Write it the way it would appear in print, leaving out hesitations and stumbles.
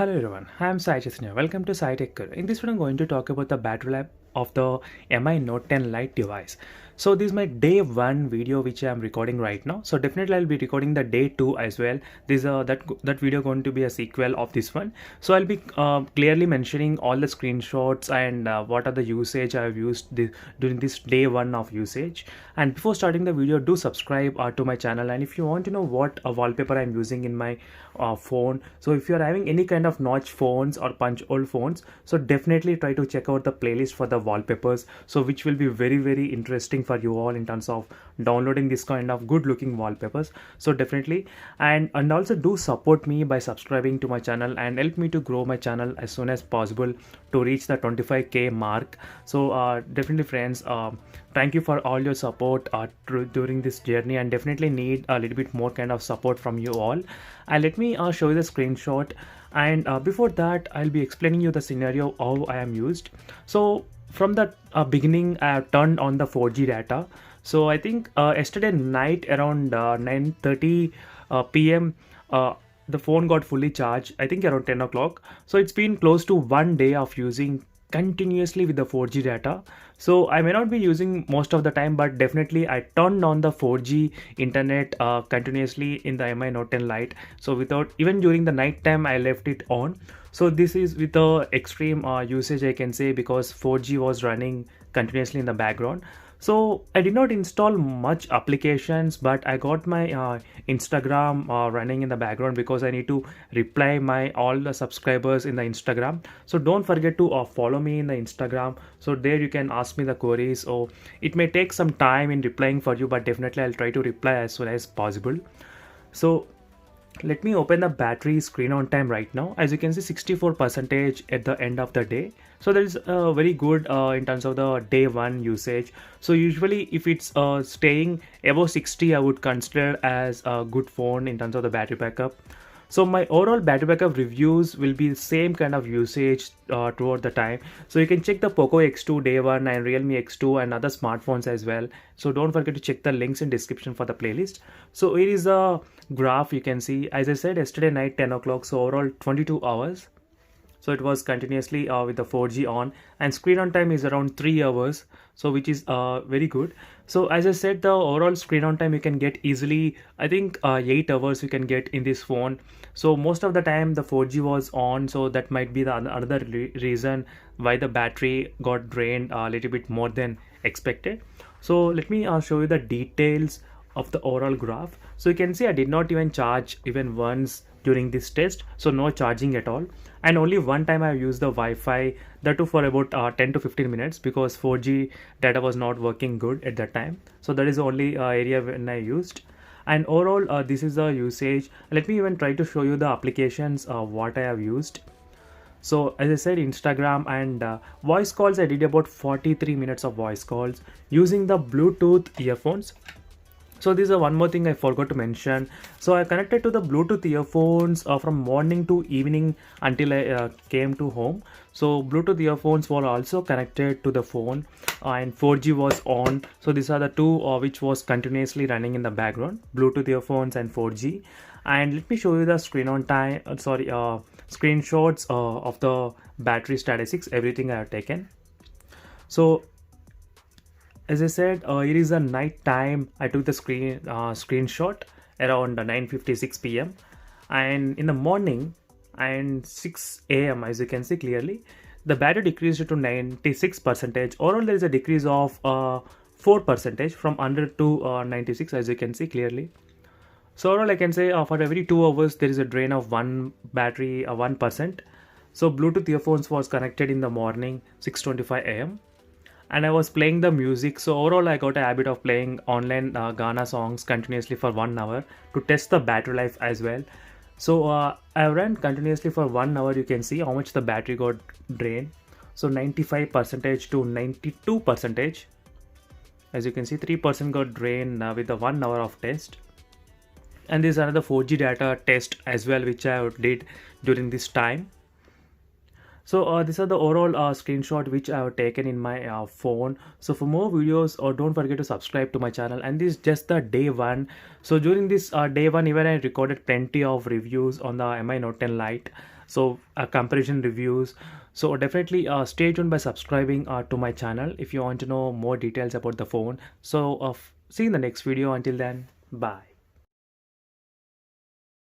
Hello everyone, I am Sai Chaitanya. Welcome to Sai Tech. In this video, I'm going to talk about the battery life of the Mi Note 10 Lite device. So this is my day one video which I am recording right now. So definitely I'll be recording the day two as well. This that video going to be a sequel of this one. So I'll be clearly mentioning all the screenshots and what are the usage I've used during this day one of usage. And before starting the video, do subscribe to my channel. And if you want to know what wallpaper I'm using in my phone, so if you're having any kind of notch phones or punch hole phones, so definitely try to check out the playlist for the wallpapers, so which will be very interesting for you all in terms of downloading this kind of good looking wallpapers. So definitely, and also do support me by subscribing to my channel and help me to grow my channel as soon as possible to reach the 25k mark. So definitely friends, thank you for all your support during this journey, and definitely need a little bit more kind of support from you all. And let me show you the screenshot, and before that I'll be explaining you the scenario how I am used. So from the beginning I have turned on the 4G data. So I think yesterday night around 9:30 p.m. The phone got fully charged, I think around 10 o'clock. So it's been close to 1 day of using continuously with the 4G data. So I may not be using most of the time, but definitely I turned on the 4G internet continuously in the Mi Note 10 Lite. So without, even during the night time I left it on. So this is with the extreme usage I can say, because 4G was running continuously in the background. So I did not install much applications, but I got my Instagram running in the background because I need to reply my all the subscribers in the Instagram. So don't forget to follow me in the Instagram. So there you can ask me the queries. So it may take some time in replying for you, but definitely I'll try to reply as soon as possible. So let me open the battery screen on time right now. As you can see, 64% at the end of the day. So that is very good in terms of the day one usage. So usually if it's staying above 60, I would consider as a good phone in terms of the battery backup. So my overall battery backup reviews will be the same kind of usage throughout the time. So you can check the POCO X2 day one and Realme X2 and other smartphones as well. So don't forget to check the links in description for the playlist. So here is a graph you can see. As I said, yesterday night 10 o'clock, so overall 22 hours. So it was continuously with the 4G on, and screen on time is around 3 hours, so which is very good. So as I said, the overall screen on time you can get easily, I think 8 hours you can get in this phone. So most of the time the 4G was on, so that might be the another reason why the battery got drained a little bit more than expected. So let me show you the details of the overall graph. So you can see I did not even charge even once during this test, so no charging at all, and only one time I used the Wi-Fi, that too for about 10 to 15 minutes, because 4G data was not working good at that time. So that is the only area when I used. And overall this is the usage. Let me even try to show you the applications what I have used. So as I said, Instagram and voice calls, I did about 43 minutes of voice calls using the Bluetooth earphones. So this is one more thing I forgot to mention. So I connected to the Bluetooth earphones from morning to evening until I came to home. So Bluetooth earphones were also connected to the phone, and 4G was on. So these are the two which was continuously running in the background, Bluetooth earphones and 4G. And let me show you the screen on time, screenshots of the battery statistics, everything I have taken. So as I said, it is a night time. I took the screenshot around 9:56 p.m. and in the morning and 6 a.m. as you can see clearly, the battery decreased to 96%. Overall, there is a decrease of 4% from 100 to 96, as you can see clearly. So overall, I can say for every 2 hours there is a drain of one battery 1%. So Bluetooth earphones was connected in the morning 6:25 a.m. and I was playing the music. So overall I got a habit of playing online Ghana songs continuously for 1 hour to test the battery life as well. So I ran continuously for 1 hour. You can see how much the battery got drained. So 95% to 92%. As you can see, 3% got drained with the 1 hour of test. And this is another 4G data test as well, which I did during this time. So these are the overall screenshot which I have taken in my phone. So for more videos, don't forget to subscribe to my channel. And this is just the day one. So during this day one, even I recorded plenty of reviews on the Mi Note 10 Lite. so comparison reviews. So definitely stay tuned by subscribing to my channel if you want to know more details about the phone. So see you in the next video. Until then, bye.